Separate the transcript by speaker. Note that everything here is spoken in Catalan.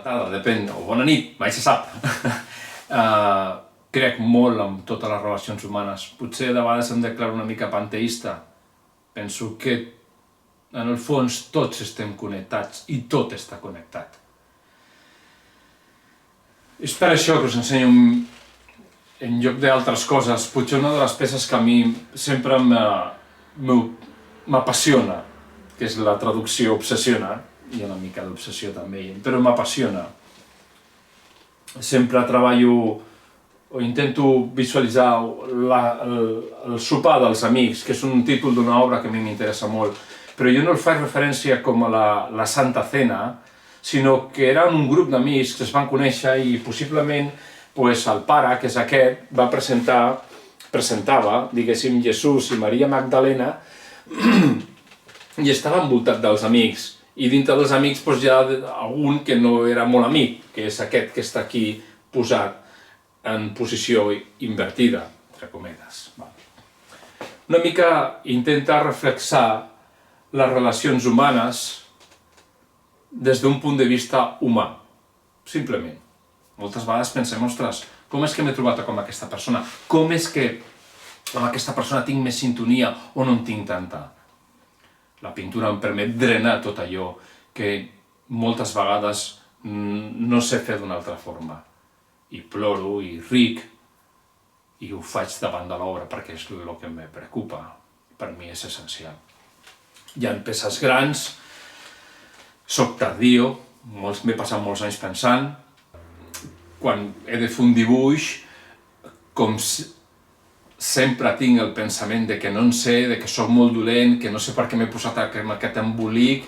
Speaker 1: bona tarda, depèn, o bona nit, mai se sap. Crec molt en totes les relacions humanes. Potser de vegades em declaro una mica panteista. Penso que, en el fons, tots estem connectats i tot està connectat. És per això que us ensenyo, en lloc d'altres coses, potser una de les peces que a mi sempre m'apassiona, que és la traducció obsessiona, hi ha una mica d'obsessió també, però m'apassiona. Sempre treballo o intento visualitzar el sopar dels amics, que és un títol d'una obra que a mi m'interessa molt, però jo no el faig referència com a la Santa Cena, sinó que eren un grup d'amics que es van conèixer i possiblement el pare, que és aquest, presentava, diguéssim, Jesús i Maria Magdalena i estava envoltat dels amics. I dintre dels amics hi ha algun que no era molt amic, que és aquest que està aquí posat en posició invertida, entre cometes. Una mica intenta reflexar les relacions humanes des d'un punt de vista humà, simplement. Moltes vegades pensem, ostres, com és que m'he trobat com aquesta persona? Com és que amb aquesta persona tinc més sintonia o no en tinc tanta? La pintura em permet drenar tot allò que moltes vegades no sé fer d'una altra forma. I ploro, i ric, i ho faig davant de l'obra perquè és el que em preocupa. Per mi és essencial. Hi ha peces grans, soc tardio, m'he passat molts anys pensant. Quan he de fer un dibuix, com sempre tinc el pensament de que no en sé, de que sóc molt dolent, que no sé per què m'he posat aquest embolic,